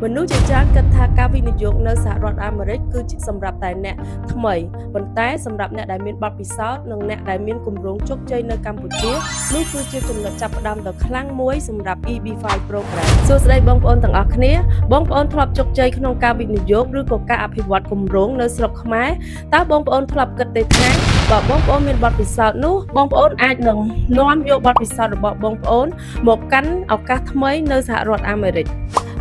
មនុស្សជាច្រើនគិតថាការវិនិយោគនៅសហរដ្ឋអាមេរិកគឺជាសម្រាប់តែអ្នកថ្មីប៉ុន្តែសម្រាប់អ្នកដែលមានបទពិសោធន៍និងអ្នកដែលមានគម្រោងជោគជ័យនៅកម្ពុជានោះគឺជាចំណុចចាប់ផ្ដើមដ៏ខ្លាំងមួយសម្រាប់ EB5 Program សួស្តីបងប្អូនទាំងអស់គ្នាបងប្អូនធ្លាប់ជោគជ័យក្នុងការវិនិយោគឬក៏ការអភិវឌ្ឍគម្រោងនៅស្រុកខ្មែរតើបងប្អូនធ្លាប់គិតទេថាបើបងប្អូនមានបទពិសោធន៍នោះបងប្អូនអាចនឹងនាំយកបទពិសោធន៍របស់បងប្អូនមកកាន់ឱកាសថ្មីនៅសហរដ្ឋអាមេរិក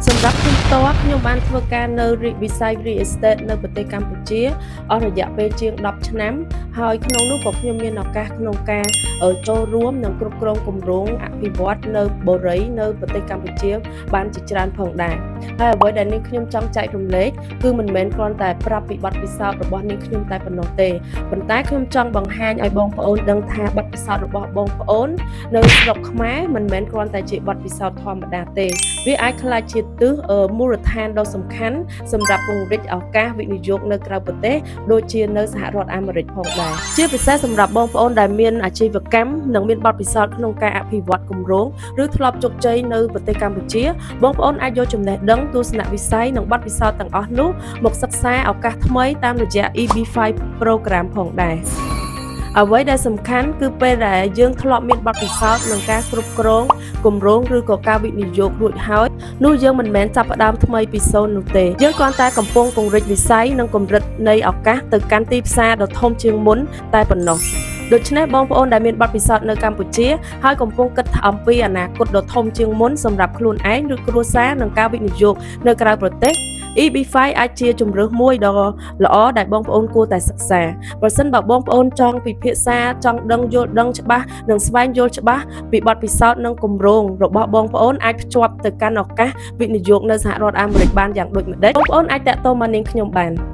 សម្រាប់ខ្ញុំផ្ទាល់ខ្ញុំបានធ្វើការនៅវិស័យ Real Estate នៅប្រទេសកម្ពុជាអស់រយៈពេលជាង10ឆ្នាំហើយក្នុងនោះក៏ខ្ញុំមានឱកាសក្នុងការចូលរួមនិងគ្រប់គ្រងគម្រោងអភិវឌ្ឍនៅបូរីនៅប្រទេសកម្ពុជាបានជាច្រើនផងដែរហើយអ្វីដែលនាងខ្ញុំចង់ចែករំលែកគឺមិនមែនគ្រាន់តែប្រាប់ពីបទពិសោធន៍របស់នាងខ្ញុំតែប៉ុណ្ណោះទេប៉ុន្តែខ្ញុំចង់បង្ហាញឲ្យបងប្អូនដឹងថាបទពិសោធន៍របស់បងប្អូននៅស្រុកខ្មែរមិនមែនគ្រាន់តែជាបទពិសោធន៍ធម្មតាទេវាអាចក្លាយជាទិសមូលដ្ឋានដ៏សំខាន់សម្រាប់ពង្រីកឱកាសវិនិយោគនៅក្រៅប្រទេសដូចជានៅសហរដ្ឋអាមេរិកផងដែរជាពិសេសសម្រាប់បងប្អូនដែលមានអាជីវកម្មនិងមានបទពិសោធន៍ក្នុងការអភិវឌ្ឍគម្រោងឬធ្លាប់ជោគជ័យនៅប្រទេសកម្ពុជាបងប្អូនអាចយកចំណេះដឹងទស្សនវិស័យនិងបទពិសោធន៍ទាំងអស់នោះមកសិក្សាឱកាសថ្មីតាមរយៈ EB5 Program ផងដែរអ្វីដែលសំខាន់គឺពេលដែលយើងធ្លាប់មានបទពិសោធន៍នឹងការគ្រប់គ្រងគម្រោងឬក៏ការវិនិយោគរួចហើយនោះយើងមិនមែនចាប់ផ្ដើមថ្មីពីសូន្យនោះទេយើងគ្រាន់តែកំពុងពង្រីកវិស័យនិងកម្រិតនៃឱកាសទៅកាន់ទីផ្សារដ៏ធំជាងមុនតែប៉ុណ្ណោះដូច្នេះបងប្អូនដែលមានបទពិសោធន៍នៅកម្ពុជាហើយកំពុងគិតអំពីអនាគតដ៏ធំជាងមុនសម្រាប់ខ្លួនឯងឬគ្រួសារនិងការវិនិយោគនៅក្រៅប្រទេស EB5 អាចជាជម្រើសមួយដ៏ល្អដែលបងប្អូនគួរតែសិក្សាប្រសិនបើបងប្អូនចង់ពិភាក្សាចង់យល់ដឹងច្បាស់និងស្វែងយល់ច្បាស់ពីបទពិសោធន៍និងគម្រោងរបស់បងប្អូនអាចភ្ជាប់ទៅកាន់ឱកាសវិនិយោគនៅសហរដ្ឋអាមេរិកបានយ៉ាងដូចម្តេចបងប្អូនអាចតាក់ទងមកនាងខ្ញុំបាន